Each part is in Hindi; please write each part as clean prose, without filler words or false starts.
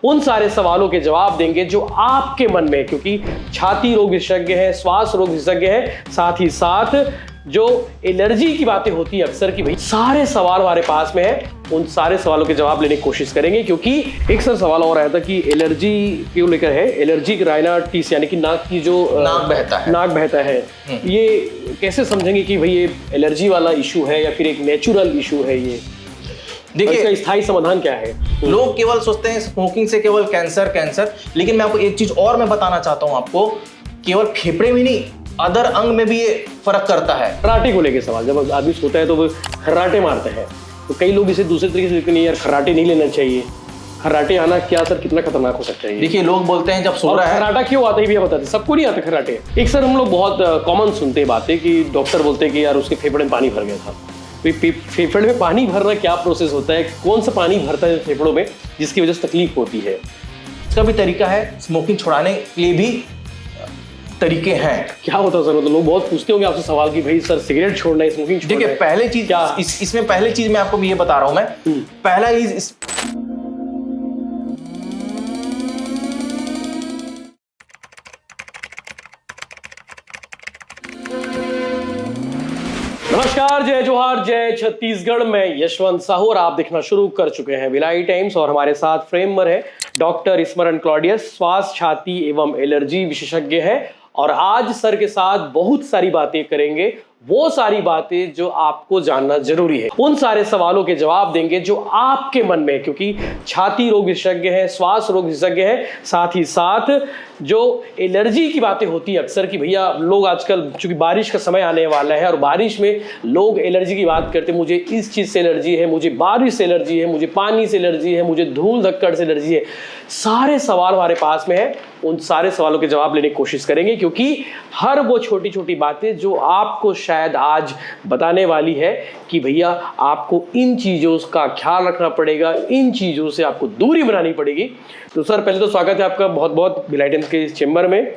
उन सारे सवालों के जवाब देंगे जो आपके मन में, क्योंकि छाती रोग विशेषज्ञ है, श्वास रोग विशेषज्ञ है, साथ ही साथ जो एलर्जी की बातें होती है अक्सर की, भाई सारे सवाल हमारे पास में है। उन सारे सवालों के जवाब लेने की कोशिश करेंगे, क्योंकि एक सर सवाल और आया था कि एलर्जी क्यों लेकर है, एलर्जिक राइनाइटिस यानी कि नाक की जो नाक बहता है, ये कैसे समझेंगे कि भाई ये एलर्जी वाला इशू है या फिर एक नेचुरल इशू है? ये देखिए इसका स्थायी समाधान क्या है? लोग केवल सोचते हैं स्मोकिंग से केवल कैंसर, लेकिन मैं आपको एक चीज और मैं बताना चाहता हूं आपको, केवल फेफड़े में नहीं अदर अंग में भी ये फर्क करता है। खर्राटे को लेके सवाल, जब आदमी सोता है तो वो खर्राटे मारते हैं, तो कई लोग इसे दूसरे तरीके से देखते नहीं, यार खर्राटे नहीं लेना चाहिए, खर्राटे आना क्या सर कितना खतरनाक हो सकता है? देखिए लोग बोलते हैं जब सो रहा है, खर्राटा क्यों आता है भैया बताते, सबको नहीं आता खर्राटे। एक सर हम लोग बहुत कॉमन सुनते हैं बातें कि डॉक्टर बोलते हैं कि यार उसके फेफड़े में पानी भर गया था। फेफड़े में पानी भरना क्या प्रोसेस होता है, कौन सा पानी भरता है फेफड़ों में जिसकी वजह से तकलीफ होती है? इसका भी तरीका है, स्मोकिंग छुड़ाने के लिए भी तरीके हैं। क्या होता है सर? मतलब लोग बहुत पूछते होंगे आपसे सवाल कि भाई सर सिगरेट छोड़ना है, स्मोकिंग छोड़ना है। देखिए पहले चीज क्या इसमें पहले चीज मैं आपको ये बता रहा हूं, मैं पहला चीज नमस्कार, जय जोहार, जय छत्तीसगढ़। मैं यशवंत साहू और आप देखना शुरू कर चुके हैं भिलाई टाइम्स, और हमारे साथ फ्रेमर है डॉक्टर स्मरण क्लॉडियस, श्वास छाती एवं एलर्जी विशेषज्ञ है। और आज सर के साथ बहुत सारी बातें करेंगे, वो सारी बातें जो आपको जानना जरूरी है। उन सारे सवालों के जवाब देंगे जो आपके मन में, क्योंकि छाती रोग विशेषज्ञ है, श्वास रोग विशेषज्ञ है, साथ ही साथ जो एलर्जी की बातें होती है अक्सर की, भैया लोग आजकल चूंकि बारिश का समय आने वाला है और बारिश में लोग एलर्जी की बात करते हैं, मुझे इस चीज से एलर्जी है, मुझे बारिश से एलर्जी है, मुझे पानी से एलर्जी है, मुझे धूल धक्कड़ से एलर्जी है। सारे सवाल हमारे पास में है, उन सारे सवालों के जवाब लेने की कोशिश करेंगे, क्योंकि हर वो छोटी छोटी बातें जो आपको शायद आज बताने वाली है कि भैया आपको इन चीजों का ख्याल रखना पड़ेगा, इन चीजों से आपको दूरी बनानी पड़ेगी। तो सर पहले तो स्वागत है आपका बहुत बहुत भिलाई टाइम्स के इस चेंबर में।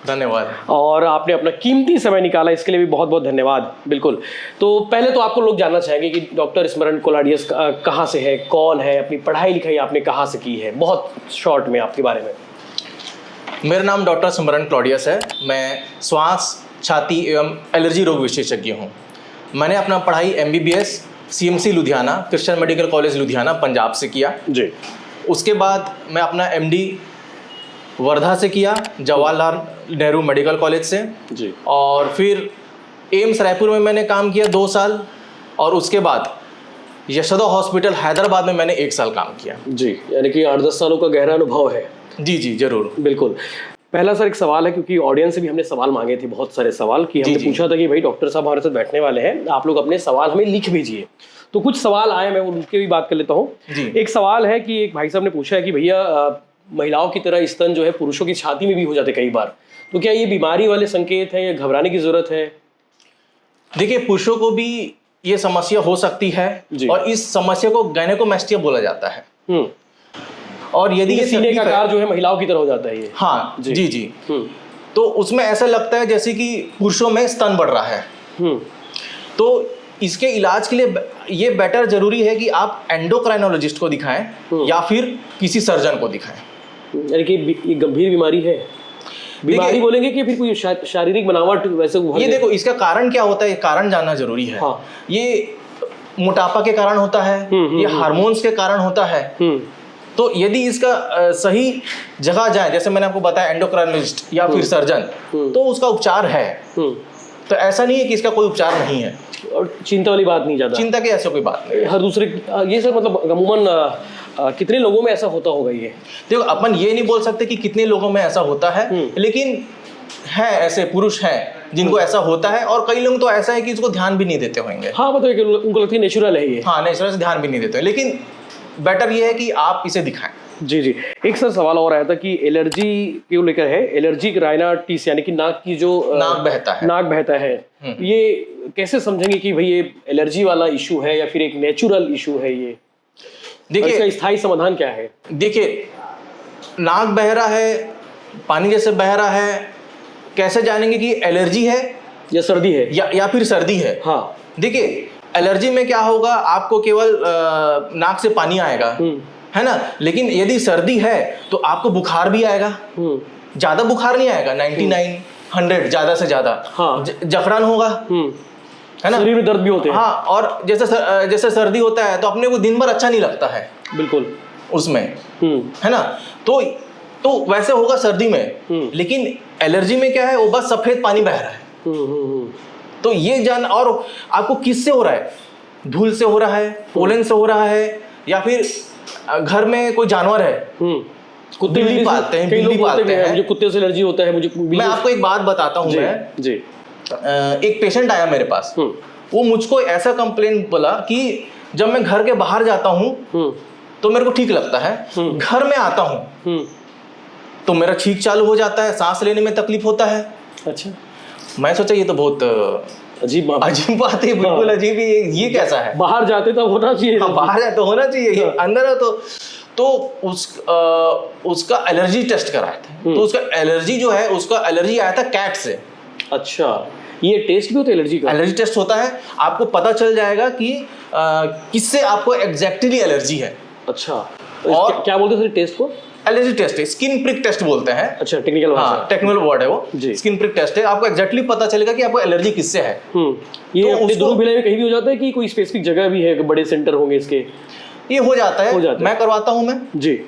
धन्यवाद। और आपने अपना कीमती समय निकाला, इसके लिए भी बहुत बहुत धन्यवाद। बिल्कुल, तो पहले तो आपको लोग जानना चाहेंगे कि डॉक्टर स्मरण क्लॉडियस कहाँ से है, कौन है, अपनी पढ़ाई लिखाई आपने कहाँ से की है, बहुत शॉर्ट में आपके बारे में। मेरा नाम डॉक्टर स्मरण क्लॉडियस है। मैं श्वास छाती एवं एलर्जी रोग विशेषज्ञ हूँ। मैंने अपना पढ़ाई MBBS CMC Ludhiana, Christian medical college Ludhiana, Punjab से किया जी। उसके बाद मैं अपना MD वर्धा से किया, जवाहरलाल नेहरू मेडिकल कॉलेज से जी। और फिर एम्स रायपुर में मैंने काम किया 2 साल, और उसके बाद यशोदा हॉस्पिटल हैदराबाद में मैंने 1 साल काम किया जी। यानी कि 8-10 सालों का गहरा अनुभव है। जी जी जरूर, बिल्कुल। पहला सर एक सवाल है, क्योंकि ऑडियंस से भी हमने सवाल मांगे थे, बहुत सारे सवाल, कि हमने पूछा था कि भाई डॉक्टर साहब हमारे साथ बैठने वाले हैं, आप लोग अपने सवाल हमें लिख भेजिए। तो कुछ सवाल आए, मैं उनके भी बात कर लेता हूँ। एक सवाल है कि एक भाई साहब ने पूछा है कि भैया महिलाओं की तरह स्तन जो है पुरुषों की छाती में भी हो जाते कई बार, तो क्या ये बीमारी वाले संकेत है या घबराने की जरूरत है? देखिए पुरुषों को भी ये समस्या हो सकती है, और इस समस्या को गायनेकोमेस्टिया बोला जाता है। और यदि ये सीने का आकार जो है महिलाओं की तरह हो जाता है ये, हाँ जी जी, तो उसमें ऐसा लगता है जैसे कि पुरुषों में स्तन बढ़ रहा है। तो इसके इलाज के लिए ये बेटर जरूरी है कि आप एंडोक्राइनोलॉजिस्ट को दिखाएं या फिर किसी सर्जन को दिखाएं। यानी कि ये गंभीर बीमारी है, बीमारी बोलेंगे कि फिर कोई शारीरिक बनावट वैसे? ये देखो इसका कारण क्या होता है, ये कारण जानना जरूरी है। हाँ। ये मोटापा के कारण होता है, ये हार्मोन्स के कारण होता है। तो यदि इसका सही जगह जाए, जैसे मैंने आपको बताया एंडोक्राइनोलॉजिस्ट या फिर सर्जन, तो उसका उपचार है। तो ऐसा नहीं है कि इसका कोई उपचार नहीं है, और चिंता वाली बात नहीं, ज्यादा चिंता की ऐसा कोई बात नहीं। हर दूसरे ये सर मतलब अमूमन कितने लोगों में ऐसा होता होगा? ये देखो अपन ये नहीं बोल सकते कि कितने लोगों में ऐसा होता है, लेकिन है ऐसे पुरुष हैं जिनको ऐसा होता है, और कई लोग तो ऐसा है कि इसको ध्यान भी नहीं देते होंगे। हाँ मतलब उनको लगता है नेचुरल है ये। हाँ नेचुरल से ध्यान भी नहीं देते, लेकिन बेटर ये है कि आप इसे दिखाएं। जी जी। एक सर सवाल और आया था कि एलर्जी क्यों लेकर है, एलर्जिक राइनाइटिस यानी कि नाक की जो नाक बहता है, ये कैसे समझेंगे कि भाई ये एलर्जी वाला इशू है या फिर एक नेचुरल इशू है? ये देखिए इसका स्थायी समाधान क्या है? देखिए नाक बह रहा है, पानी जैसे बह रहा है, कैसे जानेंगे कि एलर्जी है या सर्दी है या फिर सर्दी है? हाँ देखिए एलर्जी में क्या होगा, आपको केवल नाक से पानी आएगा, है ना। लेकिन यदि सर्दी है तो आपको बुखार भी आएगा, ज्यादा बुखार नहीं आएगा, 99 100 ज्यादा से ज्यादा। हाँ। जफरान होगा, है ना, शरीर में दर्द भी होते हैं। हाँ। और जैसे सर्दी होता है तो अपने को दिन भर अच्छा नहीं लगता है बिल्कुल उसमें, है ना। तो वैसे होगा सर्दी में। लेकिन एलर्जी में क्या है, वो बस सफेद पानी बह रहा है। तो ये जान, और आपको किससे हो रहा है, धूल से हो रहा है, पोलन से हो रहा है, या फिर घर में कोई जानवर है, कुत्ते बिल्ली पालते हैं, कई लोग बिल्ली बोलते पालते हैं हैं। मुझे कुत्ते से एलर्जी होता है, मुझे मैं आपको एक बात बताता हूँ। मैं जी एक पेशेंट आया मेरे पास, वो मुझको ऐसा कंप्लेंट बोला कि जब मैं घर के बाहर जाता हूँ तो मेरे को ठीक लगता है, घर में आता हूँ तो मेरा छींक चालू हो जाता है, सांस लेने में तकलीफ होता है। अच्छा। मैं सोचा ये तो बहुत अजीब बात है, बिल्कुल अजीब ही। ये कैसा है, बाहर जाते तो होना चाहिए। हाँ, बाहर जाते तो होना चाहिए, अंदर है तो उसका एलर्जी टेस्ट कराया था, तो उसका एलर्जी जो है, उसका एलर्जी आया था कैट से। अच्छा, ये टेस्ट भी होता है एलर्जी का? एलर्जी टेस्ट होता है, आपको पता चल जाएगा कि किससे आपको एग्जैक्टली एलर्जी है। अच्छा, तो और क्या बोलते हैं टेस्ट को? एलर्जी टेस्ट है, स्किन प्रिक टेस्ट बोलते हैं। अच्छा, टेक्निकल वर्ड है वो, स्किन प्रिक टेस्ट है। आपको एग्जैक्टली पता चलेगा कि आपको एलर्जी किससे है। ये तो अपने दोनों भिलाई में कहीं भी हो जाता है कि कोई स्पेसिफिक जगह भी है, बड़े सेंटर होंगे इसके? ये हो जाता है, मैं करवाता हूँ मैं जी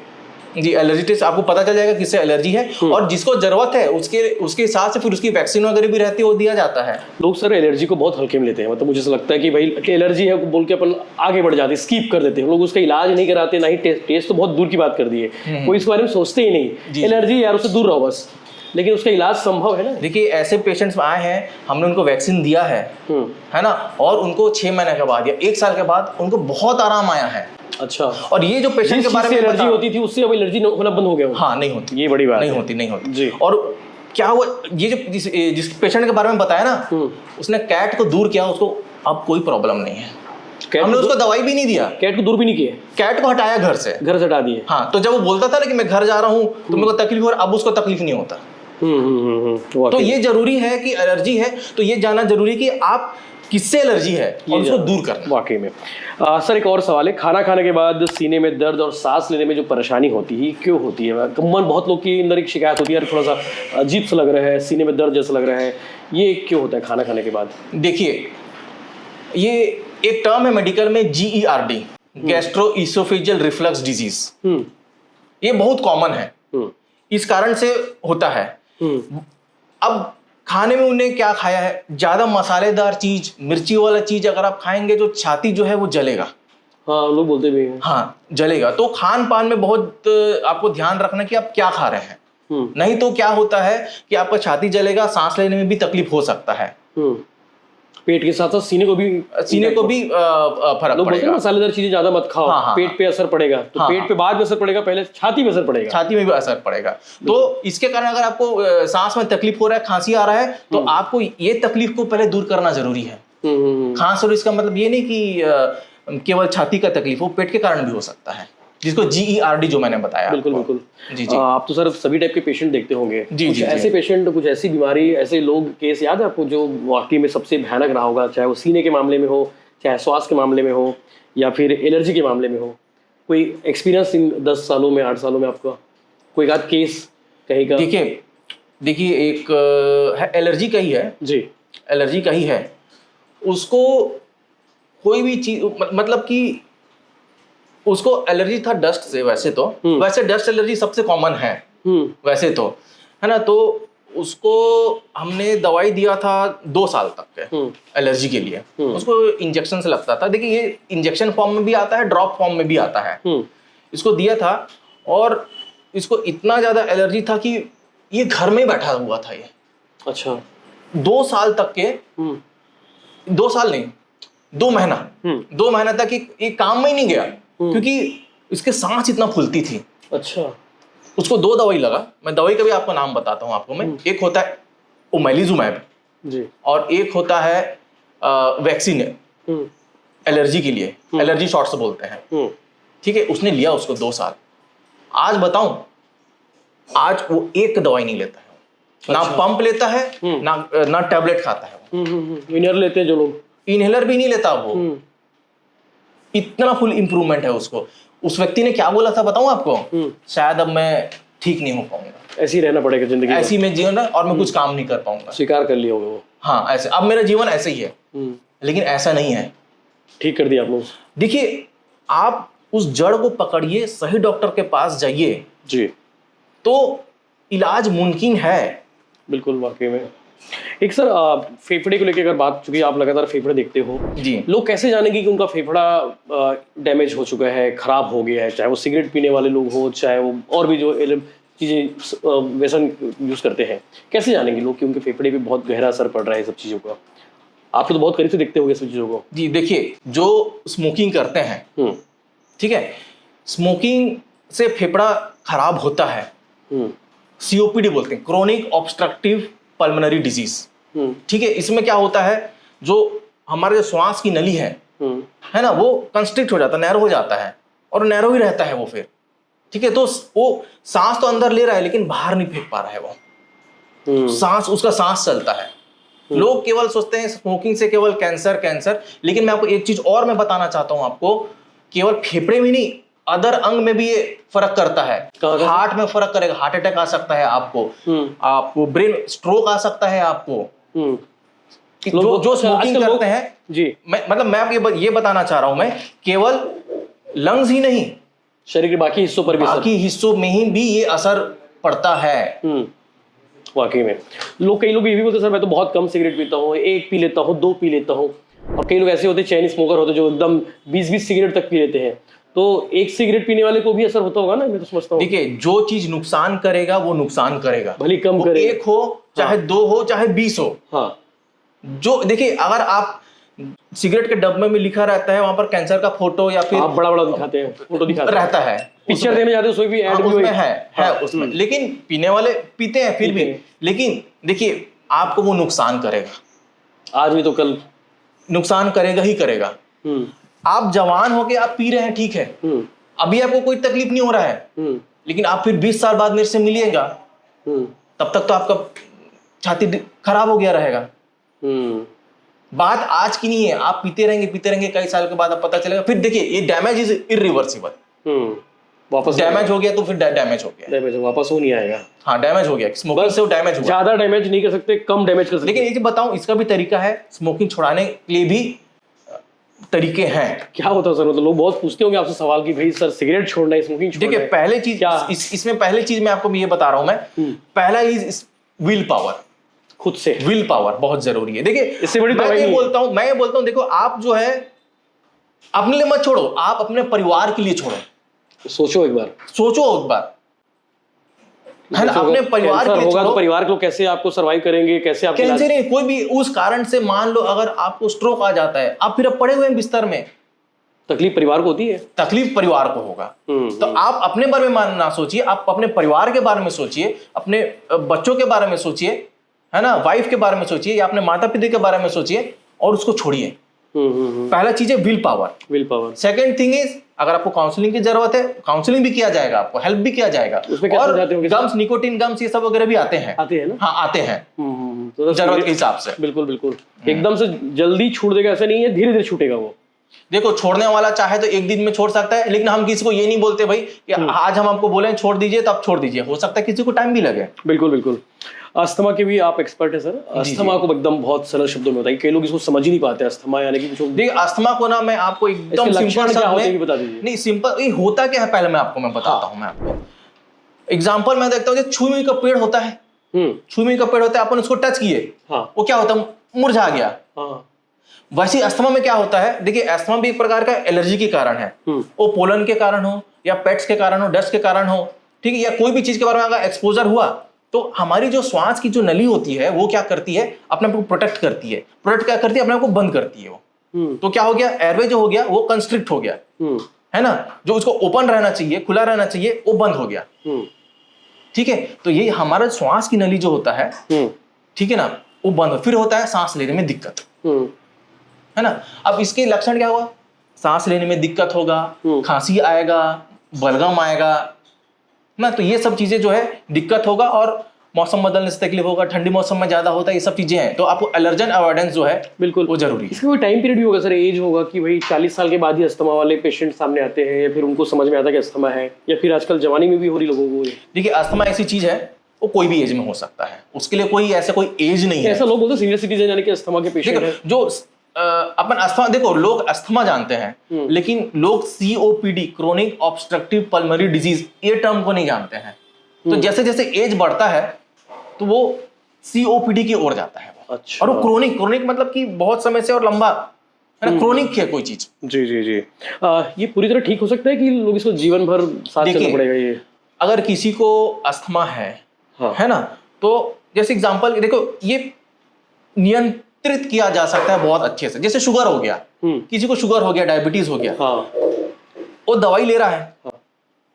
एलर्जी टेस्ट, आपको पता चल जाएगा किससे एलर्जी है, और जिसको जरूरत है उसके हिसाब से फिर उसकी वैक्सीन वगैरह भी रहती है, वो दिया जाता है। लोग सर एलर्जी को बहुत हल्के में लेते हैं, मतलब मुझे ऐसा लगता है कि भाई एलर्जी है बोल के अपन आगे बढ़ जाते हैं, स्किप कर देते हैं लोग, उसका इलाज नहीं कराते, ना ही टेस्ट तो बहुत दूर की बात कर दी है, कोई इस बारे में सोचते ही नहीं। एलर्जी यार, उससे दूर रहो बस, लेकिन उसका इलाज संभव है ना। देखिए, ऐसे पेशेंट्स आए हैं, हमने उनको वैक्सीन दिया है ना, और उनको 6 महीने के बाद या 1 साल के बाद उनको बहुत आराम आया है। अच्छा, और ये जो पेशेंट के बारे में एलर्जी होती थी, उससे अब एलर्जी होना बंद हो गया? हाँ, नहीं होती, ये बड़ी बात नहीं होती जी। और क्या हुआ, ये जो जिस पेशेंट के बारे में बताया ना, उसने कैट को दूर किया, उसको अब कोई प्रॉब्लम नहीं है। हमने उसको दवाई भी नहीं दिया, कैट को दूर भी नहीं किया, कैट को हटाया, घर से हटा दिए। हाँ, तो जब वो बोलता था ना कि मैं घर जा रहा हूँ तो मेरे को तकलीफ हो रहा, अब उसको तकलीफ नहीं होता। तो ये जरूरी है कि एलर्जी है तो ये जानना जरूरी है कि आप किससे एलर्जी है और उसको दूर करना। वाकई में। सर, एक और सवाल है, खाना खाने के बाद सीने में दर्द और सांस लेने में जो परेशानी होती है, क्यों होती है? बहुत लोग की अंदर एक शिकायत होती है, थोड़ा सा अजीब सा लग रहा है, सीने में दर्द जैसा लग रहा है, ये क्यों होता है खाना खाने के बाद? देखिए, ये एक टर्म है मेडिकल में, GERD, गैस्ट्रोइसोफेजियल रिफ्लक्स डिजीज। ये बहुत कॉमन है, इस कारण से होता है। अब खाने में उन्हें क्या खाया है, ज्यादा मसालेदार चीज, मिर्ची वाला चीज अगर आप खाएंगे तो छाती जो है वो जलेगा। हाँ, लोग बोलते भी हैं। हाँ, जलेगा। तो खान पान में बहुत आपको ध्यान रखना कि आप क्या खा रहे हैं, नहीं तो क्या होता है कि आपका छाती जलेगा, सांस लेने में भी तकलीफ हो सकता है। पेट के साथ साथ सीने को भी फर्क पड़ेगा। मसालेदार चीजें ज्यादा मत खाओ। हाँ, पेट पे असर पड़ेगा, तो हाँ, पेट पे बाद में असर पड़ेगा, पहले छाती में असर पड़ेगा, छाती में भी असर पड़ेगा। तो इसके कारण अगर आपको सांस में तकलीफ हो रहा है, खांसी आ रहा है, तो आपको ये तकलीफ को पहले दूर करना जरूरी है। खांस, और इसका मतलब ये नहीं कि केवल छाती का तकलीफ हो, पेट के कारण भी हो सकता है, जिसको GERD जो मैंने बताया। बिल्कुल बिल्कुल जी जी। आप तो सर सभी टाइप के पेशेंट देखते होंगे जी, कुछ ऐसे पेशेंट, कुछ ऐसी बीमारी, ऐसे लोग केस याद है आपको जो वाकई में सबसे भयानक रहा होगा, चाहे वो सीने के मामले में हो, चाहे श्वास के मामले में हो, या फिर एलर्जी के मामले में हो? कोई एक्सपीरियंस इन 10 सालों में, 8 सालों में आपका कोई आध केस कहीं का? देखिए एक है, एलर्जी का ही है जी, एलर्जी का ही है। उसको कोई भी चीज, मतलब कि उसको एलर्जी था डस्ट से। वैसे तो वैसे डस्ट एलर्जी सबसे कॉमन है वैसे तो, है ना। तो उसको हमने दवाई दिया था 2 साल तक के एलर्जी के लिए। उसको इंजेक्शन से लगता था। देखिए, ये इंजेक्शन फॉर्म में भी आता है, ड्रॉप फॉर्म में भी आता है। इसको दिया था और इसको इतना ज्यादा एलर्जी था कि ये घर में बैठा हुआ था ये। अच्छा, 2 साल तक के 2 साल नहीं, 2 महीना 2 महीना तक ये काम में ही नहीं गया, क्योंकि इसके सांस इतना फूलती थी। अच्छा, उसको 2 दवाई लगा। मैं दवाई का भी आपको नाम बताता हूँ आपको मैं। एक होता है ओमेलिजुमैब जी, और एक होता है वैक्सीन एलर्जी के लिए, एलर्जी शॉट्स बोलते हैं। ठीक है, उसने लिया उसको 2 साल। आज बताऊं, आज वो एक दवाई नहीं लेता है। अच्छा। ना पंप लेता है, ना टैबलेट खाता है। इनहेलर लेते हैं जो लोग, इनहेलर भी नहीं लेता वो। इतना फुल इंप्रूवमेंट है उसको। उस व्यक्ति ने क्या बोला था बताऊं आपको? शायद अब मैं ठीक नहीं हो पाऊंगा, ऐसे ही रहना पड़ेगा जिंदगी में। ऐसी में जीवन है और मैं कुछ काम नहीं कर पाऊंगा। स्वीकार कर लिया होगा वो। हाँ, ऐसे अब मेरा जीवन ऐसे ही है। लेकिन ऐसा नहीं है। ठीक कर दिया आपने। देखिए, आप उस जड़ को पकड़िए, सही डॉक्टर के पास जाइए जी, तो इलाज मुमकिन है। बिल्कुल, वाकई में। एक सर फेफड़े को लेकर अगर बात, चूंकि आप लगातार फेफड़े देखते हो जी, लोग कैसे जानेंगे कि उनका फेफड़ा डैमेज हो चुका है, खराब हो गया है? चाहे वो सिगरेट पीने वाले लोग हो, चाहे वो और भी जो चीजें व्यसन यूज करते हैं, कैसे जानेंगे लोग कि उनके फेफड़े पे बहुत गहरा असर पड़ रहा है सब चीजों का? आप तो बहुत करीब से देखते होंगे सब चीजों को। जी, देखिए, जो स्मोकिंग करते हैं, ठीक है, स्मोकिंग से फेफड़ा खराब होता है। सीओपीडी बोलते हैं, क्रोनिक ऑब्स्ट्रक्टिव पल्मोनरी डिजीज। ठीक है, इसमें क्या होता है, जो हमारे श्वास की नली है ना, वो कंस्ट्रिक्ट हो जाता है, नैरो हो जाता है, और नैरो ही रहता है वो फिर। ठीक है, तो वो सांस तो अंदर ले रहा है लेकिन बाहर नहीं फेंक पा रहा है वो। सांस, उसका सांस चलता है। लोग केवल सोचते हैं स्मोकिंग से केवल कैंसर कैंसर, लेकिन मैं आपको एक चीज और मैं बताना चाहता हूं आपको, केवल फेफड़े में नहीं, अदर अंग में भी ये फर्क करता है। हार्ट में फर्क करेगा, हार्ट अटैक आ सकता है आपको ब्रेन स्ट्रोक आ सकता है आपको। जो स्मोकिंग करते हैं जी, मैं आपको ये बताना चाह रहा हूं, मैं केवल लंग्स ही नहीं, शरीर के बाकी हिस्सों पर भी, बाकी हिस्सों में ही भी ये असर पड़ता है। वाकई में। कई लोग ये भी बोलते हैं, सर मैं तो बहुत कम सिगरेट पीता हूँ, 1 पी लेता हूँ, 2 पी लेता हूँ। और कई लोग ऐसे होते हैं, चैन स्मोकर होते हैं, जो एकदम 20-20 सिगरेट तक पी लेते हैं। तो एक सिगरेट पीने वाले को भी असर होता होगा ना? मैं तो समझता हूँ। देखिए, जो चीज नुकसान करेगा वो नुकसान करेगा, भले कम करे, 1 हो चाहे 2 हो चाहे 20 हो। हाँ, जो देखिए, अगर आप सिगरेट के डब्बे में लिखा रहता है वहां पर कैंसर का फोटो या फिर आप बड़ा दिखाते हैं, फोटो दिखाते हैं, रहता है, पिक्चर देने जाते हो, उसमें भी ऐड भी उसमें है उसमें, लेकिन पीने वाले पीते हैं फिर भी। लेकिन देखिए, आपको वो नुकसान करेगा, आज नहीं तो कल नुकसान करेगा ही करेगा। आप जवान होके आप पी रहे हैं, ठीक है, अभी आपको कोई तकलीफ नहीं हो रहा है, लेकिन आप फिर 20 साल बाद मेरे से मिलिएगा, तब तक तो आपका छाती खराब हो गया रहेगा। बात आज की नहीं है, आप पीते रहेंगे, कई साल के बाद आप पता चलेगा, फिर देखिए ये डैमेज इज इरिवर्सिबल। वापस डैमेज हो गया तो फिर डैमेज हो गया, डैमेज वापस हो नहीं आएगा। हाँ, डैमेज हो गया, स्मोकिंग से वो डैमेज हुआ। ज्यादा डैमेज नहीं कर सकते, कम डैमेज कर सकते। लेकिन एक बताऊं, इसका भी तरीका है, स्मोकिंग छुड़ाने के लिए भी तरीके हैं। क्या होता है सर? मतलब लोग बहुत पूछते होंगे आपसे सवाल कि भाई सर सिगरेट छोड़ना है, स्मोकिंग छोड़ना है। देखिए, पहले चीज इसमें पहले चीज मैं आपको ये बता रहा हूं, मैं पहला इज विल पावर। खुद से विल पावर बहुत जरूरी है। देखिए, इससे बड़ी मैं ये बोलता हूं, देखो, आप जो है अपने लिए मत छोड़ो, आप अपने परिवार के लिए छोड़ो। सोचो एक बार, है ना, अपने परिवार के लिए होगा तो परिवार के लोग कैसे आपको सर्वाइव करेंगे, कैसे आप कैंसर नहीं, कोई भी उस कारण से मान लो अगर आपको स्ट्रोक आ जाता है, आप फिर पड़े हुए हैं बिस्तर में, तकलीफ परिवार को होती है, तकलीफ परिवार को होगा। तो आप अपने बारे में ना सोचिए, आप अपने परिवार के बारे में सोचिए, अपने बच्चों के बारे में सोचिए, है ना, वाइफ के बारे में सोचिए, या अपने माता पिता के बारे में सोचिए और उसको छोड़िए। पहला चीज है will power. Second thing is, अगर आपको काउंसलिंग की जरूरत है, काउंसलिंग भी किया जाएगा, आपको हेल्प भी किया जाएगा। और गम्स, निकोटीन गम्स, ये सब वगैरह भी आते हैं ना? हाँ, आते हैं, तो जरूरत के हिसाब से। बिल्कुल एकदम से जल्दी छूट देगा ऐसा नहीं है, धीरे धीरे छूटेगा वो। देखो, छोड़ने वाला चाहे तो 1 दिन में छोड़ सकता है, लेकिन हम किसी को ये नहीं बोलते भाई कि आज हम आपको बोले छोड़ दीजिए तो आप छोड़ दीजिए, हो सकता है किसी को टाइम भी लगे। बिल्कुल। अस्थमा के भी आप एक्सपर्ट है सर। अस्थमा को एकदम बहुत सरल शब्दों में बताइए, कई लोग इसको समझ ही नहीं पाते। अस्थमा यानी कि कुछ, देखिए, अस्थमा को ना मैं आपको एकदम सिंपल शब्द में बता दीजिए। नहीं, सिंपल ये होता क्या है पहले मैं बताता हूं। मैं आपको एग्जांपल मैं देखता हूं कि छुई का पेड़ होता है, छुई का पेड़ होता है, अपन उसको टच किए, वो क्या होता है, मुरझा गया। वैसे अस्थमा में क्या होता है, देखिए, अस्थमा भी एक प्रकार का एलर्जी के कारण है, वो पोलन के कारण हो या पेट्स के कारण हो, डस्ट के कारण हो, ठीक है, या कोई भी चीज के बारे में अगर एक्सपोजर हुआ तो हमारी जो श्वास की जो नली होती है वो क्या करती है, अपने आप को प्रोटेक्ट करती है। क्या करती है, अपने आप को बंद करती है वो। तो क्या हो गया, एयरवे जो हो गया वो कंस्ट्रिक्ट हो गया, है ना, जो उसको ओपन रहना चाहिए, खुला रहना चाहिए, वो बंद हो गया। ठीक है, तो ये हमारा श्वास की नली जो होता है, ठीक है ना, वो बंद, फिर होता है सांस लेने में दिक्कत, है ना। अब इसके लक्षण क्या हुआ, सांस लेने में दिक्कत होगा, खांसी आएगा, बलगम आएगा ना, तो ये सब चीजें जो है दिक्कत होगा। और मौसम बदलने से तकलीफ होगा, ठंडी मौसम में ज्यादा होता है, ये सब चीजें हैं। तो आपको एलर्जन अवॉइडेंस जो है बिल्कुल वो जरूरी है। इसका कोई टाइम पीरियड भी होगा सर, एज होगा कि भाई 40 साल के बाद ही अस्थमा वाले पेशेंट सामने आते हैं, या फिर उनको समझ में आता है कि अस्थमा है, या फिर आजकल जवानी में भी हो रही लोगों को? देखिए अस्थमा ऐसी चीज है वो कोई भी एज में हो सकता है, उसके लिए कोई ऐसा कोई एज नहीं है। ऐसा लोग बोलते हैं सीनियर सिटीजन यानी कि अस्थमा के पेशेंट है। देखो जो अपन अस्थमा, देखो लोग अस्थमा जानते हैं लेकिन लोग COPD chronic obstructive pulmonary disease ये टर्म को नहीं जानते हैं। तो जैसे जैसे एज बढ़ता है तो वो COPD की ओर जाता है। अच्छा। और वो क्रोनिक मतलब कि बहुत समय से और लंबा है ना, क्रोनिक है कोई चीज। जी जी जी। ये पूरी तरह ठीक हो सकता है कि लोग इसको जीवन भर साथ चलना पड़ेगा? ये अगर किसी को अस्थमा है, हाँ। है ना, तो जैसे एग्जांपल देखो ये नियंत्रित किया जा सकता है बहुत अच्छे से। जैसे शुगर हो गया, किसी को शुगर हो गया, डायबिटीज हो गया, हाँ। वो दवाई ले रहा है,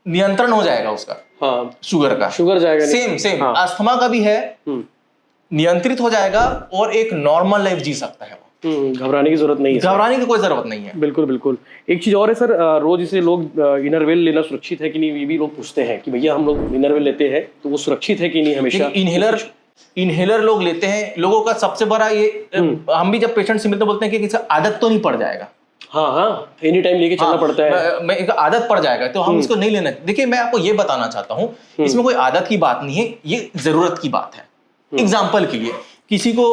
नियंत्रण हो जाएगा उसका, हाँ। शुगर का। शुगर जाएगा सेम हाँ। अस्थमा का भी है, नियंत्रित हो जाएगा और एक नॉर्मल लाइफ जी सकता है वो। घबराने की जरूरत नहीं है, घबराने की कोई जरूरत नहीं है। बिल्कुल बिल्कुल। एक चीज और है सर, रोज इसे लोग इनरवेल लेना सुरक्षित है कि नहीं, ये भी लोग पूछते हैं कि भैया हम लोग इनरवेल लेते हैं तो वो सुरक्षित है कि नहीं हमेशा? इनहेलर लोग लेते हैं, लोगों का सबसे बड़ा ये हम भी जब पेशेंट से मिलते बोलते हैं कि किसी आदत तो नहीं पड़ जाएगा। हाँ हाँ, एनी टाइम लेके चलना पड़ता है। मैं एक आदत पड़ जाएगा तो हम इसको नहीं लेना। देखिए मैं आपको ये बताना चाहता हूँ, इसमें कोई आदत की बात नहीं है, ये जरूरत की बात है। एग्जाम्पल के लिए किसी को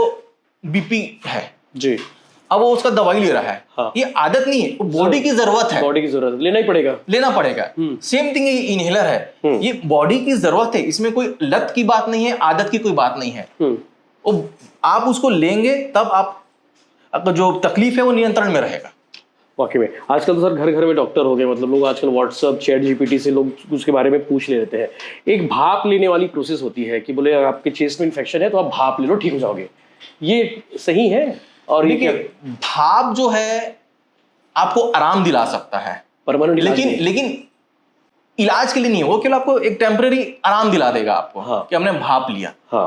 BP है जी, अब वो उसका दवाई ले रहा है, हाँ। ये आदत नहीं है, बॉडी की जरूरत है, बॉडी की जरूरत है, लेना ही पड़ेगा, लेना पड़ेगा। सेम थिंग ये इनहेलर है, ये बॉडी की जरूरत है, इसमें कोई लत की बात नहीं है, आदत की कोई बात नहीं है। आप उसको लेंगे तब आपका जो तकलीफ है वो नियंत्रण में रहेगा। वाकई में आजकल तो सर घर घर में डॉक्टर हो गए, मतलब लोग आजकल व्हाट्सएप चैट GPT से लोग उसके बारे में पूछ ले लेते हैं। एक भाप लेने वाली प्रोसेस होती है कि बोले आपके चेस्ट में इन्फेक्शन है तो आप भाप ले लो, ठीक हो जाओगे, ये सही है? और देखिए भाप जो है आपको आराम दिला सकता है परमानेंट, लेकिन इलाज के लिए नहीं है वो, केवल आपको एक टेम्पररी आराम दिला देगा आपको, हाँ। कि हमने भाप लिया, हाँ।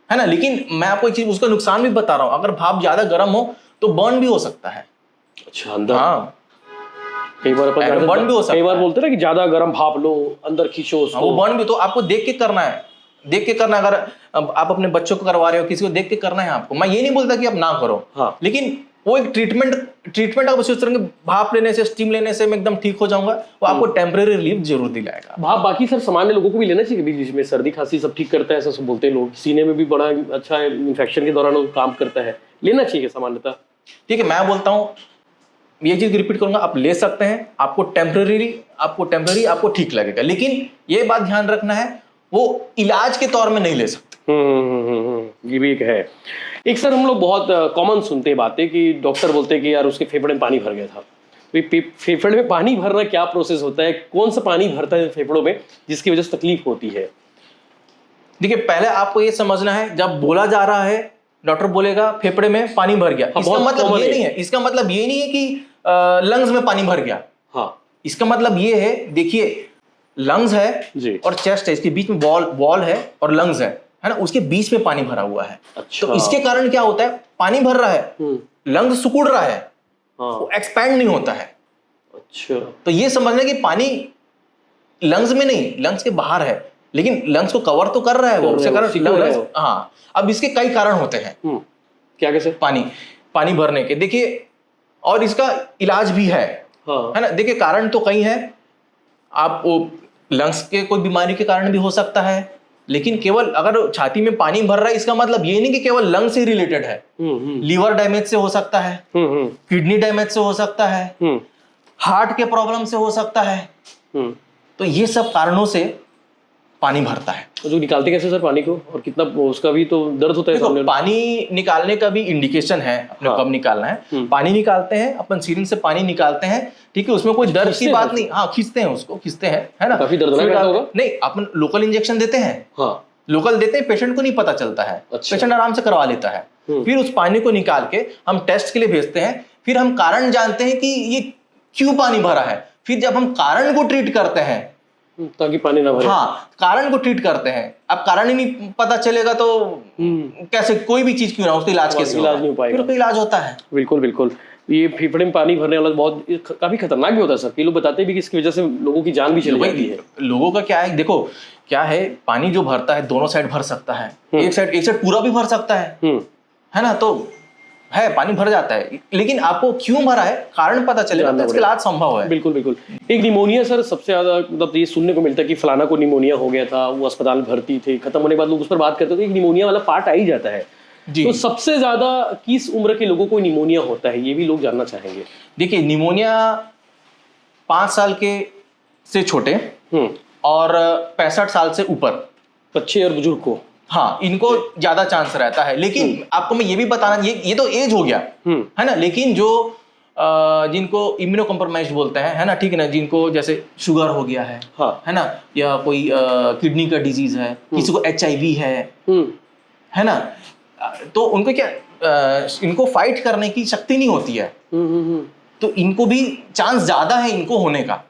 है ना। लेकिन मैं आपको एक चीज उसका नुकसान भी बता रहा हूं, अगर भाप ज्यादा गर्म हो तो बर्न भी हो सकता है। अच्छा, अंदर? हाँ, कई बार बर्न भी हो सकता है। कई बार बोलते हैं ना कि ज्यादा गर्म भाप लो, अंदर खींचो उसको। वो बर्न भी, तो आपको देख के करना है, देख के करना। अगर आप अपने बच्चों को करवा रहे हो, किसी को देख के करना है आपको। मैं ये नहीं बोलता कि आप ना करो, हाँ। लेकिन वो एक ट्रीटमेंट आप सोच रहे भाप लेने से, स्टीम लेने से मैं एकदम ठीक हो जाऊंगा, वो आपको टेम्परेरी रिलीफ जरूर दिलाएगा। भाप बाकी सर सामान्य लोगों को भी लेना चाहिए बीच बीच में, सर्दी खांसी सब ठीक करता है ऐसा सब बोलते हैं लोग, सीने में भी बड़ा अच्छा इन्फेक्शन के दौरान वो काम करता है, लेना चाहिए सामान्यतः? ठीक है, मैं बोलता हूँ ये चीज रिपीट करूंगा, आप ले सकते हैं, आपको टेम्परेरी आपको ठीक लगेगा, लेकिन ये बात ध्यान रखना है वो इलाज के तौर में नहीं ले सकते। ये भी एक है। एक सर हम लोग बहुत कॉमन सुनते हैं बातें कि डॉक्टर बोलते हैं कि यार उसके फेफड़े में पानी भर गया था। तो फेफड़े में पानी भरना क्या प्रोसेस होता है, कौन सा पानी भरता है फेफड़ों में जिसकी वजह से तकलीफ होती है? देखिए पहले आपको ये समझना है, जब बोला जा रहा है डॉक्टर बोलेगा फेफड़े में पानी भर गया, इसका मतलब ये नहीं है, इसका मतलब ये नहीं है कि लंग्स में पानी भर गया। हाँ, इसका मतलब ये है, देखिए लंग्स है जी और चेस्ट है, इसके बीच में वॉल है और लंग्स है ना, उसके बीच में पानी भरा हुआ है। अच्छा। तो इसके कारण क्या होता है, पानी भर रहा है, लंग्स सिकुड़ रहा है, हाँ। वो एक्सपैंड नहीं होता है। अच्छा, तो ये समझना कि पानी लंग्स में नहीं, लंग्स के बाहर है, लेकिन लंग्स को कवर तो कर रहा है वो, उसके कारण हाँ। अब इसके कई कारण होते हैं, क्या कैसे? पानी भरने के, देखिए, और इसका इलाज भी है, हाँ। है ना। देखिए कारण तो कई है, आप वो लंग्स के कोई बीमारी के कारण भी हो सकता है, लेकिन केवल अगर छाती में पानी भर रहा है इसका मतलब ये नहीं कि केवल लंग से रिलेटेड है। लीवर डैमेज से हो सकता है, किडनी डैमेज से हो सकता है, हार्ट के प्रॉब्लम से हो सकता है। तो ये सब कारणों से पानी भरता है। तो जो निकालते कैसे सर पानी को, और कितना उसका भी तो दर्द होता है? देखो पानी निकालने का भी इंडिकेशन है अपने, हाँ। कब निकालना है। पानी निकालते हैं अपन, सिरिंज से पानी निकालते हैं, ठीक है, उसमें कोई दर्द की बात नहीं। हाँ, खींचते हैं उसको, खींचते हैं, है ना। काफी दर्दनाक होगा। नहीं, अपन लोकल इंजेक्शन देते हैं, हाँ, लोकल देते हैं, पेशेंट को नहीं पता चलता है। अच्छा। पेशेंट आराम से करवा लेता है। फिर उस पानी को निकाल के हम टेस्ट के लिए भेजते हैं, फिर हम कारण जानते हैं कि ये क्यों पानी भरा है। फिर जब हम कारण को ट्रीट करते हैं, ताकि पानी ना भरे, हाँ, कारण को ट्रीट करते हैं। अब कारण ही नहीं पता चलेगा तो कैसे, कोई भी चीज क्यों ना, उसका इलाज कैसे इलाज नहीं हो पाएगा। फिर उसका इलाज होता है। बिल्कुल बिल्कुल। ये फेफड़े में पानी भरने वाला काफी खतरनाक भी होता है सर। कई लोग बताते भी कि इसकी वजह से लोगों की जान भी चली जाती है। लोगों का क्या है, देखो क्या है, पानी जो भरता है दोनों साइड भर सकता है, एक साइड पूरा भी भर सकता है ना, तो है पानी भर जाता है, लेकिन आपको क्यों भरा है कारण पता चलेगा तो इसका इलाज संभव है। बिल्कुल बिल्कुल। एक निमोनिया सर सबसे ज्यादा मतलब ये सुनने को मिलता है कि फलाना को निमोनिया हो गया था, वो अस्पताल में भर्ती थे, खत्म होने के बाद लोग उस पर बात करते थे, एक निमोनिया वाला पार्ट आ ही जाता है। तो सबसे ज्यादा किस उम्र के लोगों को निमोनिया होता है, ये भी लोग जानना चाहेंगे। देखिए, निमोनिया 5 साल के से छोटे और 65 साल से ऊपर बच्चे और बुजुर्ग को, हाँ, इनको ज्यादा चांस रहता है। लेकिन आपको मैं ये भी बताना, ये तो एज हो गया है ना, लेकिन जो जिनको इम्यूनो कॉम्प्रोमाइज बोलते हैं, है ना, ठीक है ना, जिनको जैसे शुगर हो गया है ना, या कोई किडनी का डिजीज है, किसी को HIV है ना, तो उनको क्या इनको फाइट करने की शक्ति नहीं होती है, तो इनको भी चांस ज्यादा है इनको होने का।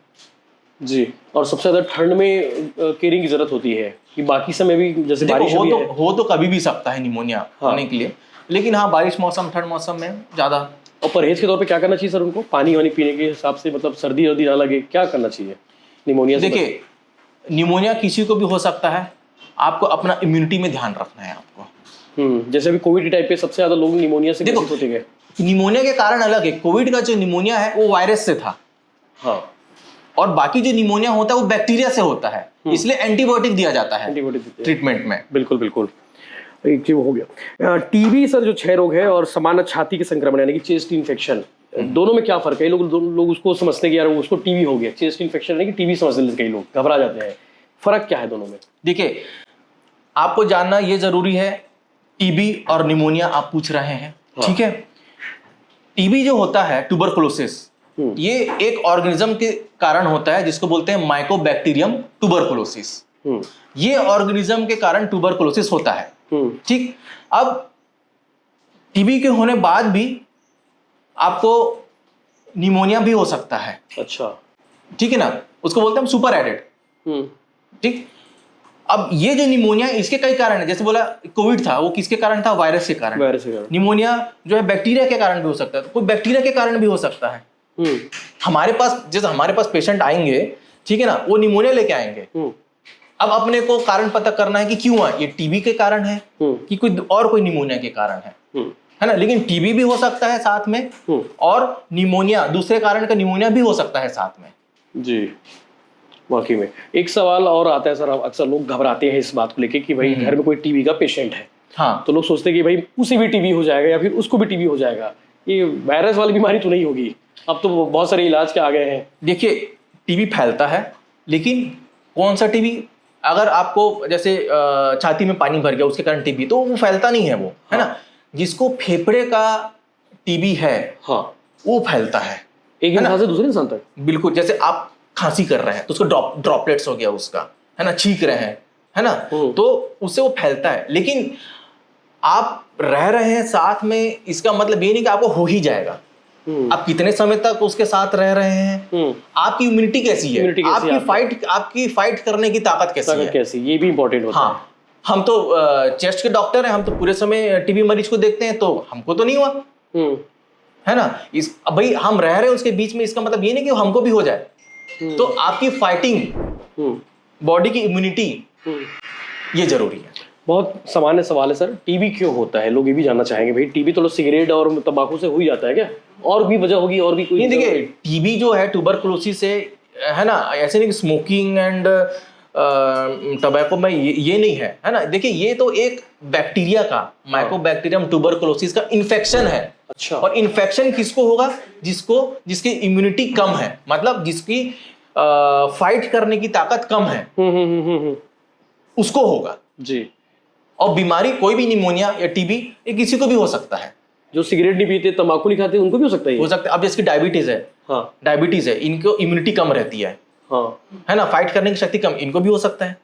जी, और सबसे ज्यादा ठंड में केयरिंग की जरूरत होती है कि बाकी समय भी जैसे बारिश हो तो कभी भी सकता है निमोनिया होने के लिए, लेकिन हाँ, बारिश मौसम ठंड मौसम में ज्यादा। और परहेज के तौर पे क्या करना चाहिए सर उनको, पानी वानी पीने के हिसाब से, मतलब सर्दी वर्दी ना लगे, क्या करना चाहिए निमोनिया से? देखिए, निमोनिया किसी को भी हो सकता है, आपको अपना इम्यूनिटी में ध्यान रखना है आपको। जैसे अभी कोविड टाइप पे सबसे ज्यादा लोग निमोनिया से ग्रसित होते गए। निमोनिया के कारण अलग है, कोविड का जो निमोनिया है वो वायरस से था, हाँ, और बाकी जो निमोनिया होता है वो बैक्टीरिया से होता है, इसलिए एंटीबायोटिक दिया जाता है ट्रीटमेंट में। बिल्कुल बिल्कुल, एक चीज हो गया। टीबी सर जो क्षय रोग है और सामान्य छाती के संक्रमण यानी कि चेस्ट इन्फेक्शन, दोनों में क्या फर्क है? लोग उसको समझते हैं कि यार उसको टीबी हो गया, चेस्ट इन्फेक्शन यानी कि टीबी समझ लेते, कई लोग घबरा जाते हैं, फर्क क्या है दोनों में? देखिए, आपको जानना ये जरूरी है, टीबी और निमोनिया आप पूछ रहे हैं, ठीक है। टीबी जो होता है, ट्यूबरकुलोसिस, ये एक ऑर्गेनिज्म के कारण होता है जिसको बोलते हैं माइकोबैक्टीरियम ट्यूबरकुलोसिस। ये ऑर्गेनिज्म के कारण ट्यूबरकुलोसिस होता है, ठीक। अब टीबी के होने बाद भी आपको निमोनिया भी हो सकता है, अच्छा, ठीक है ना, उसको बोलते हैं सुपर एडेड, ठीक। अब ये जो निमोनिया, इसके कई कारण है, जैसे बोला कोविड था, वो किसके कारण था? वायरस के कारण। निमोनिया जो है बैक्टीरिया के कारण भी हो सकता है, तो कोई बैक्टीरिया के कारण भी हो सकता है। हमारे पास पेशेंट आएंगे, ठीक है ना, वो निमोनिया लेके आएंगे, अब अपने को कारण पता करना है कि क्यों है, ये टीबी के कारण है कि कोई निमोनिया के कारण है ना। लेकिन टीबी भी हो सकता है साथ में, और निमोनिया, दूसरे कारण का निमोनिया भी हो सकता है साथ में। जी, वाकई में। एक सवाल और आता है सर, अक्सर लोग घबराते हैं इस बात को लेके कि भाई घर में कोई टीबी का पेशेंट है, हाँ, तो लोग सोचते हैं कि भाई उसे भी टीबी हो जाएगा या फिर उसको भी टीबी हो जाएगा, ये वायरस वाली बीमारी तो नहीं होगी? अब तो बहुत सारे इलाज के आ गए हैं। देखिए, टीबी फैलता है, लेकिन कौन सा टीबी? अगर आपको जैसे छाती में पानी भर गया उसके कारण टीबी, तो वो फैलता नहीं है, वो है ना। जिसको फेफड़े का टीबी है, हाँ, वो फैलता है एक इंसान से दूसरे इंसान तक। बिल्कुल, जैसे आप खांसी कर रहे हैं तो उसको ड्रॉपलेट्स हो गया उसका, है ना, छींक रहे हैं, है ना, तो उससे वो फैलता है। लेकिन आप रह रहे हैं साथ में, इसका मतलब ये नहीं कि आपको हो ही जाएगा। आप कितने समय तक उसके साथ रह रहे हैं, आपकी इम्यूनिटी कैसी है, आपकी फाइट करने की ताकत कैसी है, ये भी इंपॉर्टेंट होता है। हाँ, हम तो चेस्ट के डॉक्टर हैं, हम तो पूरे समय टीबी मरीज को देखते हैं, तो हमको तो नहीं हुआ, है ना। भाई हम रह रहे हैं उसके बीच में, इसका मतलब ये नहीं कि हमको भी हो जाए। तो आपकी फाइटिंग, बॉडी की इम्यूनिटी, ये जरूरी है। बहुत सामान्य सवाल है सर, टीबी क्यों होता है? लोग ये भी जानना चाहेंगे। भाई टीबी तो सिगरेट और तंबाकू से हो ही जाता है क्या, और भी वजह होगी? और भी कोई नहीं, देखिए, टीबी जो है ट्यूबरकुलोसिस से, है ना, ऐसे नहीं कि स्मोकिंग एंड टबैको में ये नहीं है, है ना। देखिए, ये तो एक बैक्टीरिया का, माइकोबैक्टीरियम ट्यूबरकुलोसिस का इन्फेक्शन है। अच्छा, और इन्फेक्शन किसको होगा? जिसकी इम्यूनिटी कम है, मतलब जिसकी फाइट करने की ताकत कम है, उसको होगा जी। और बीमारी कोई भी, निमोनिया या टीबी, ये किसी को भी हो सकता है। जो सिगरेट नहीं पीते, तंबाकू नहीं खाते, उनको भी हो सकता है? हो सकता है। अब जिसकी डायबिटीज है, हाँ, डायबिटीज है, इनको इम्यूनिटी कम रहती है, हाँ, है ना, फाइट करने की शक्ति कम, इनको भी हो सकता है।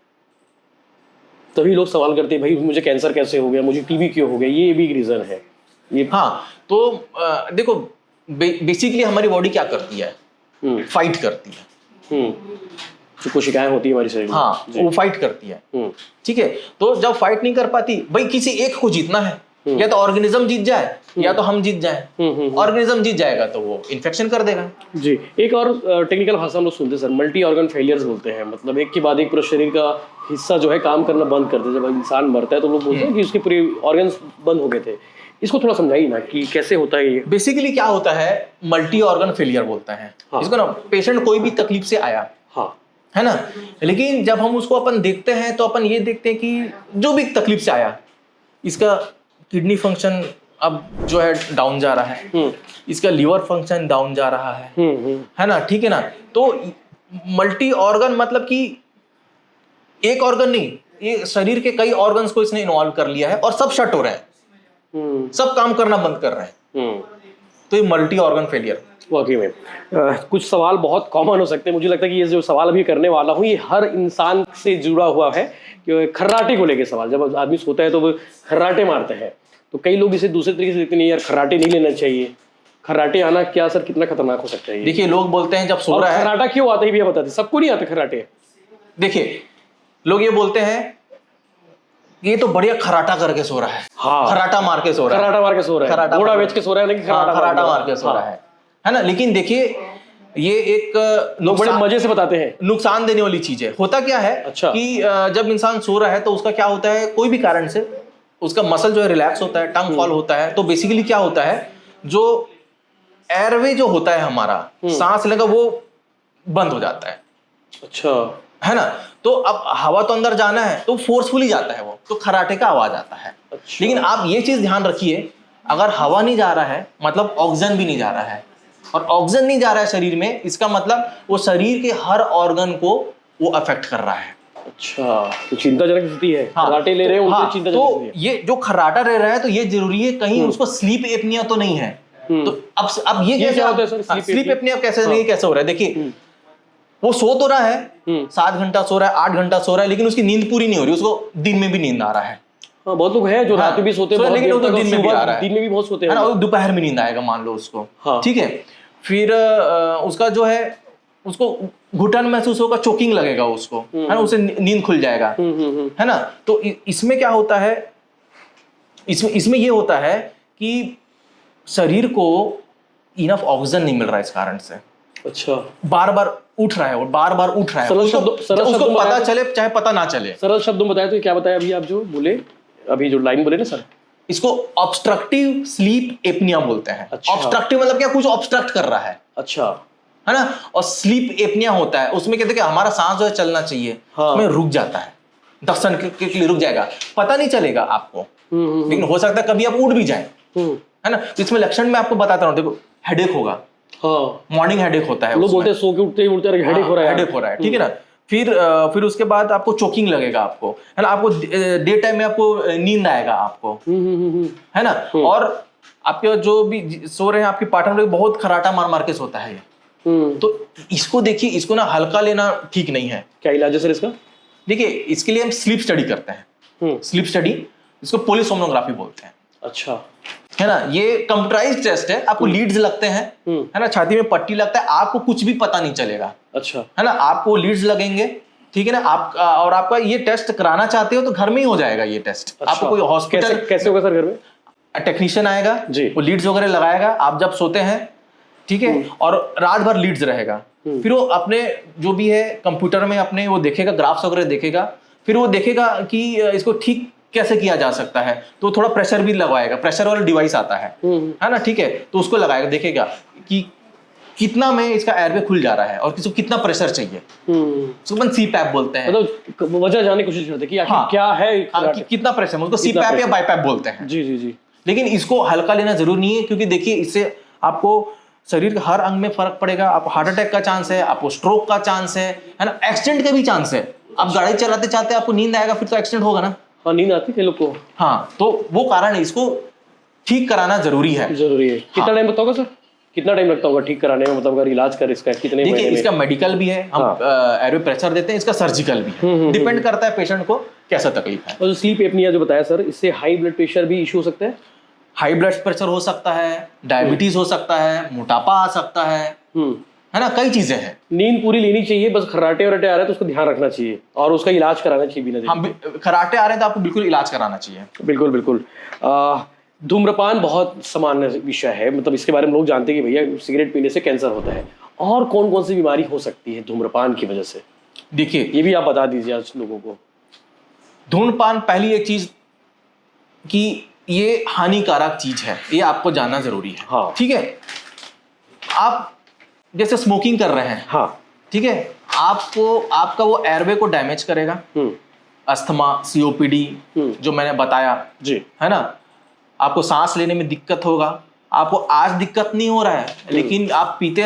तभी लोग सवाल करते हैं, भाई मुझे कैंसर कैसे हो गया, मुझे टीबी क्यों हो गया? ये भी रीजन है ये। हाँ, तो देखो, बेसिकली हमारी बॉडी क्या करती है? फाइट करती है। जो कोशिकाएं होती है हमारी शरीर में, हाँ, वो फाइट करती है, ठीक है। तो जब फाइट नहीं कर पाती, भाई किसी एक को जीतना है, या तो ऑर्गेनिज्म जीत जाए या तो हम जीत जाए। ऑर्गेनिज्म जीत जाएगा तो वो इन्फेक्शन कर देगा। जी, एक और टेक्निकल भाषा हम लोग सुनते हैं सर, मल्टी ऑर्गन फेलियर्स बोलते हैं, मतलब एक के बाद एक पूरा शरीर का हिस्सा जो है काम करना बंद कर देते हैं। जब इंसान मरता है तो लोग बोलते हैं कि उसके पूरे ऑर्गन्स बंद हो गए थे। इसको थोड़ा समझाइए ना कि कैसे होता है ये। बेसिकली क्या होता है, मल्टी ऑर्गन फेलियर बोलते हैं इसको ना। पेशेंट कोई भी तकलीफ से आया, हाँ, है ना, लेकिन जब हम उसको अपन देखते हैं तो अपन ये देखते हैं कि जो भी तकलीफ से आया, इसका किडनी फंक्शन अब जो है डाउन जा रहा है, इसका लीवर फंक्शन डाउन जा रहा है ना, ठीक है ना। तो मल्टी ऑर्गन मतलब कि एक ऑर्गन नहीं, ये शरीर के कई ऑर्गन्स को इसने इन्वॉल्व कर लिया है और सब शट हो रहे हैं, सब काम करना बंद कर रहे हैं। तो ये मल्टी ऑर्गन फेलियर। वाकई में कुछ सवाल बहुत कॉमन हो सकते हैं। मुझे लगता है कि ये जो सवाल अभी करने वाला हूँ ये हर इंसान से जुड़ा हुआ है, कि खर्राटे को लेके सवाल। जब आदमी सोता है तो वो खर्राटे मारते हैं, तो कई लोग इसे दूसरे तरीके से देखते नहीं, यार खर्राटे नहीं लेना चाहिए। खर्राटे आना क्या सर, कितना खतरनाक हो सकता है? देखिए, लोग बोलते हैं जब सो रहा है, खर्राटा क्यों आता है भैया बताते, सबको नहीं आता खर्राटे। देखिए, लोग ये बोलते हैं ये तो बढ़िया खराटा करके सो रहा है, हाँ, खराटा मार के सो रहा है, खराटा मार के सो रहा है, घोड़ा बेच के सो रहा है, लेकिन खराटा मार के सो रहा है ना। लेकिन देखिए, ये एक लोग बड़े मजे से बताते हैं, नुकसान देने वाली चीज है। होता क्या है कि जब इंसान सो रहा है तो उसका क्या होता है, कोई भी कारण से उसका मसल जो है रिलैक्स होता है, टंग फॉल होता है। तो बेसिकली क्या होता है, जो एयरवे जो होता है हमारा, सांस लेगा वो बंद हो जाता है। अच्छा, है ना। तो अब हवा तो अंदर जाना है तो फोर्सफुली जाता है वो, तो खराटे का आवाज आता है। अच्छा। लेकिन आप ये चीज ध्यान रखिए, अगर हवा नहीं जा रहा है मतलब ऑक्सीजन भी नहीं जा रहा है, और ऑक्सीजन नहीं जा रहा है शरीर में, इसका मतलब वो शरीर के हर ऑर्गन को वो अफेक्ट कर रहा है। अच्छा, तो चिंताजनक स्थिति है। हाँ, खर्राटे ले रहे हैं, उनसे चिंताजनक तो स्थिति है। ये जो खर्राटा ले रहा है तो ये जरूरी है कहीं उसको स्लीप एपनिया तो नहीं है। तो अब ये कैसे क्या होता है सर, स्लीप एपनिया कैसे नहीं, कैसे हो रहा है? देखिए, वो सो तो रहा है, 7 घंटा सो रहा है, 8 घंटा सो रहा है, लेकिन उसकी नींद पूरी नहीं हो रही, उसको दिन में भी नींद आ रहा है। हाँ, बहुत लोग हैं जो रात में भी सोते हैं, लेकिन वो तो दिन में भी आ रहा है, दिन में भी बहुत सोते हैं, है ना, दोपहर में नींद आएगा मान लो उसको। हाँ। ठीक है, फिर उसका जो है, उसको घुटन महसूस होगा, चोकिंग लगेगा उसको, है ना, उसे नींद खुल जाएगा, है ना। तो इसमें क्या होता है, इसमें ये होता है कि शरीर को इनफ ऑक्सीजन नहीं मिल रहा है इस कारण से। अच्छा, बार बार उठ रहा है और बार बार उठ रहा है, उसको पता चले चाहे पता ना चले। सरल शब्दों में बताया तो क्या बताया अभी आप जो बोले, अभी जो लाइन बोले ना सर, इसको ऑब्स्ट्रक्टिव स्लीप एपनिया बोलते हैं। अच्छा। ऑब्स्ट्रक्टिव मतलब क्या, कुछ ऑब्स्ट्रक्ट कर रहा है, अच्छा, है ना। और स्लीप एपनिया होता है, उसमें कहते हैं कि हमारा सांस जो है चलना चाहिए, हाँ। उसमें रुक जाता है, 10 सेकंड के लिए रुक जाएगा, पता नहीं चलेगा आपको, लेकिन हो सकता है कभी आप उठ भी जाए, है ना। तो इसमें लक्षण मैं आपको बताता हूँ, देखो, हेडेक होगा, हाँ, मॉर्निंग हेडेक होता है, लोग बोलते हैं सो के उठते ही हेडेक हो रहा है, हेडेक हो रहा है, ठीक है ना। फिर उसके बाद आपको चोकिंग लगेगा, आपको, है ना, आपको डे टाइम में आपको नींद आएगा आपको, है ना। और आपके जो भी सो रहे हैं आपके पार्टनर बहुत खराटा मार मार के सोता है ये, तो इसको देखिए, इसको ना हल्का लेना ठीक नहीं है। क्या इलाज है सर इसका? देखिए, इसके लिए हम स्लीप स्टडी करते हैं, स्लीप स्टडी, इसको पोलिसोमनोग्राफी बोलते हैं। अच्छा, है ना, ये कंप्यूटराइज्ड टेस्ट है, आपको लीड्स लगते हैं, है ना, छाती में पट्टी लगता है, आपको कुछ भी पता नहीं चलेगा, अच्छा, है ना, आपको लीड्स लगेंगे, ठीक है ना। आप और आपका ये टेस्ट कराना चाहते हो तो घर में ही हो जाएगा ये टेस्ट। अच्छा। आपको कोई हॉस्पिटल, कैसे होगा सर घर में? टेक्नीशियन आएगा जी, वो लीड्स वगैरह लगाएगा, आप जब सोते हैं, ठीक है, और रात भर लीड्स रहेगा, फिर वो अपने जो भी है कंप्यूटर में अपने वो देखेगा, ग्राफ्स वगैरह देखेगा, फिर वो देखेगा कि इसको ठीक कैसे किया जा सकता है, तो थोड़ा प्रेशर भी लगवाएगा, प्रेशर वाला डिवाइस आता है ना, ठीक है, तो उसको लगाएगा, देखेगा कि कितना में इसका एयरवे खुल जा रहा है और किसको कितना प्रेशर चाहिए, उसको अपन सीपैप बोलते हैं। मतलब वजह जानने की कोशिश करते हैं कि आखिर क्या है, कितना प्रेशर, उसको सीपैप या बाईपैप बोलते हैं। जी जी जी। लेकिन इसको हल्का लेना जरूरी नहीं है, क्योंकि देखिए, इससे आपको शरीर के हर अंग में फर्क पड़ेगा, आपको हार्ट अटैक का चांस है, आपको स्ट्रोक का चांस है ना, एक्सीडेंट का भी चांस है। आप गाड़ी चलाते चलाते आपको नींद आएगा, फिर तो एक्सीडेंट होगा ना। हाँ, नींद आती है लोग को। हाँ, तो वो कारण है, इसको ठीक कराना जरूरी है। कितना टाइम लगता होगा सर, कितना टाइम लगता होगा ठीक कराने में, मतलब अगर इलाज कर इसका कितने महीने में? देखिए, इसका मेडिकल भी है, हम एयरवे प्रेशर देते हैं, इसका सर्जिकल भी है, डिपेंड करता है पेशेंट को कैसा तकलीफ है। और जो स्लीप एपनिया जो बताया सर, इससे हाई ब्लड प्रेशर भी इशू हो सकता है? हाई ब्लड प्रेशर हो सकता है, डायबिटीज हो सकता है, मोटापा आ सकता है, है ना, कई चीजें हैं। नींद पूरी लेनी चाहिए, बस खर्राटे वराटे आ रहे हैं तो उसको ध्यान रखना चाहिए और उसका इलाज कराना चाहिए बिना देरी। हाँ, खराटे आ रहे हैं तो आपको बिल्कुल इलाज कराना चाहिए। बिल्कुल बिल्कुल। धूम्रपान बहुत सामान्य विषय है, मतलब इसके बारे में लोग जानते हैं कि भैया सिगरेट पीने से कैंसर होता है, और कौन कौन सी बीमारी हो सकती है धूम्रपान की वजह से, देखिए ये भी आप बता दीजिए आज लोगों को। धूम्रपान पहली एक चीज कि ये हानिकारक चीज है, ये आपको जानना जरूरी है। हाँ। ठीक है, आप जैसे स्मोकिंग कर रहे हैं, हाँ। ठीक है, आपको आपका वो एयरवे को डैमेज करेगा, अस्थमा, सीओपीडी जो मैंने बताया जी, है ना, आपको सांस लेने में दिक्कत होगा। आपको आज दिक्कत नहीं हो रहा है, लेकिन आप पीते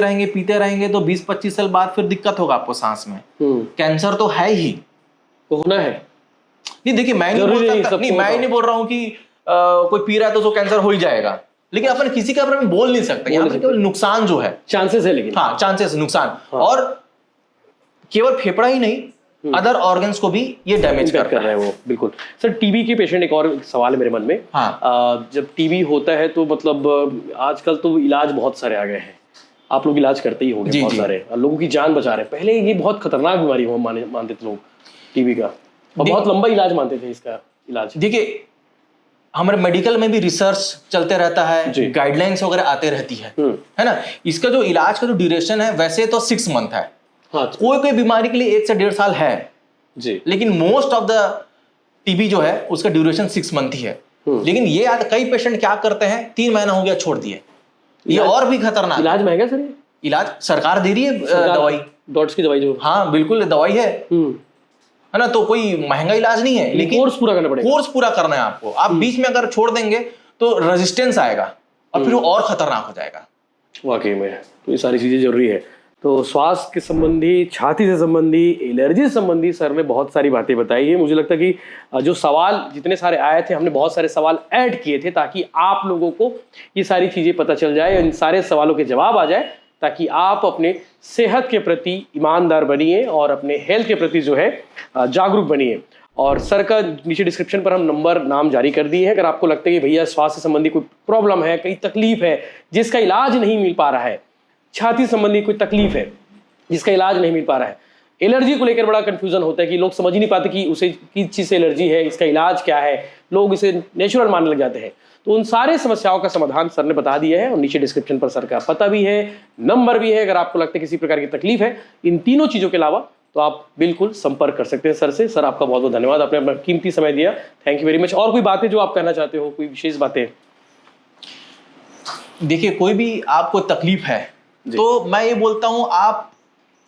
रहेंगे तो 20-25 साल बाद फिर दिक्कत होगा आपको सांस में। कैंसर तो है ही, तो होना है। नहीं देखिए, मैं नहीं जरूरी बोल नहीं, सकता, सबको नहीं मैं होता नहीं बोल रहा हूँ कि कोई पी रहा है तो उसको कैंसर हो ही जाएगा, लेकिन अपन किसी के बारे में बोल नहीं सकते। यहाँ पे केवल नुकसान जो है, चांसेस है, लेकिन हाँ चांसेस, नुकसान। हाँ। और केवल फेफड़ा ही नहीं, अदर ऑर्गन्स को भी ये डैमेज कर रहा है वो। बिल्कुल सर, टीबी के पेशेंट, एक और सवाल है मेरे मन में। हाँ। जब टीबी होता है तो मतलब आजकल तो इलाज बहुत सारे आ गए हैं, आप लोग इलाज करते ही होंगे, जी, बहुत जी। सारे लोगों की जान बचा रहे हैं। पहले ये बहुत खतरनाक बीमारी हो मानते थे लोग टीबी का, और बहुत लंबा इलाज मानते थे इसका इलाज। देखिए, हमारे मेडिकल में भी रिसर्च चलते रहता है, जी। गाइडलाइंस वगैरह आते रहती है ना। इसका जो इलाज का जो ड्यूरेशन है वैसे तो 6 मंथ है। हाँ कोई बीमारी के लिए 1 से 1.5 साल है जी, लेकिन मोस्ट ऑफ द टीबी जो है उसका ड्यूरेशन 6 मंथ ही है। लेकिन ये कई पेशेंट क्या करते हैं, 3 महीना हो गया छोड़ दिए, ये और भी खतरनाक। इलाज महंगा सर? ये इलाज सरकार दे रही है, दवाई, डॉट्स की दवाई जो, हाँ बिल्कुल दवाई है ना, तो कोई महंगा इलाज नहीं है, लेकिन कोर्स पूरा करना पड़ेगा। कोर्स पूरा करना है आपको। आप बीच में अगर छोड़ देंगे तो रेजिस्टेंस आएगा और फिर वो और खतरनाक हो जाएगा। वाकई में, तो ये सारी चीजें जरूरी है। तो स्वास्थ्य के संबंधी, छाती से संबंधी, एलर्जी से संबंधी सर ने बहुत सारी बातें बताई है। मुझे लगता है कि जो सवाल जितने सारे आए थे, हमने बहुत सारे सवाल ऐड किए थे ताकि आप लोगों को ये सारी चीजें पता चल जाए, इन सारे सवालों के जवाब आ जाए, ताकि आप अपने सेहत के प्रति ईमानदार बनिए और अपने हेल्थ के प्रति जो है जागरूक बनिए। और सर का नीचे डिस्क्रिप्शन पर हम नंबर नाम जारी कर दिए हैं। अगर आपको लगता है कि भैया स्वास्थ्य संबंधी कोई प्रॉब्लम है, कई तकलीफ है जिसका इलाज नहीं मिल पा रहा है, छाती संबंधी कोई तकलीफ है जिसका इलाज नहीं मिल पा रहा है, एलर्जी को लेकर बड़ा कंफ्यूजन होता है कि लोग समझ ही नहीं पाते कि उसे किस चीज़ से एलर्जी है, इसका इलाज क्या है, लोग इसे नेचुरल मानने लग जाते हैं। तो उन सारे समस्याओं का समाधान सर ने बता दिया है और नीचे डिस्क्रिप्शन पर सर का पता भी है, नंबर भी है। अगर आपको लगता है किसी प्रकार की तकलीफ है इन तीनों चीज़ों के अलावा, तो आप बिल्कुल संपर्क कर सकते हैं सर से। सर आपका बहुत बहुत धन्यवाद, आपने अपना कीमती समय दिया, थैंक यू वेरी मच। और कोई बातें जो आप कहना चाहते हो, कोई विशेष बातें? देखिए, कोई भी आपको तकलीफ है तो मैं ये बोलता हूं, आप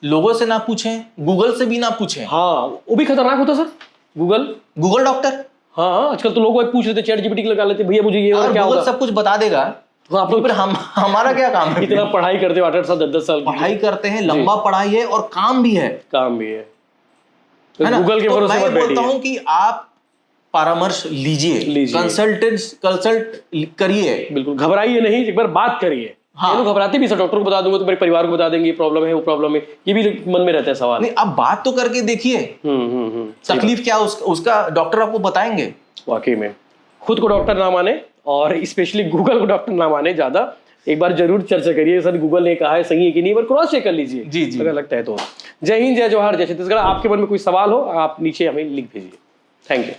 लोगों से ना पूछें, गूगल से भी ना पूछें। हाँ, वो भी खतरनाक होता सर, गूगल डॉक्टर। हाँ, आजकल तो लोग पूछ लेते, चैट जीपीटी लगा लेते, भैया मुझे ये और क्या गूगल होगा, सब कुछ बता देगा। तो आप लोग फिर हमारा क्या काम है? इतना पढ़ाई करते हो, 8-8 साल 10-10 साल पढ़ाई करते हैं, लंबा पढ़ाई है और काम भी है, काम भी है, तो है ना? गूगल के तो भरोसे मैं मत बोलता बैठिए। हूं कि आप परामर्श लीजिए, कंसल्ट करिए, बिल्कुल घबराइए नहीं, एक बार बात करिए। हाँ। लोग घबराते भी, सर डॉक्टर को बता दूंगा तो मेरे परिवार को बता देंगे, ये प्रॉब्लम है, वो प्रॉब्लम है, ये भी मन में रहता है सवाल। नहीं, आप बात तो करके देखिए, तकलीफ क्या उसका डॉक्टर आपको बताएंगे। वाकई में खुद को डॉक्टर ना माने और स्पेशली गूगल को डॉक्टर ना माने ज्यादा, एक बार जरूर चर्चा करिए सर गूगल ने कहा है सही है कि नहीं, पर क्रॉस चेक कर लीजिए जी जी, अगर लगता है तो। जय हिंद, जय जवाहर, जय छत्तीसगढ़। आपके मन में कोई सवाल हो आप नीचे हमें लिख भेजिए। Thank you.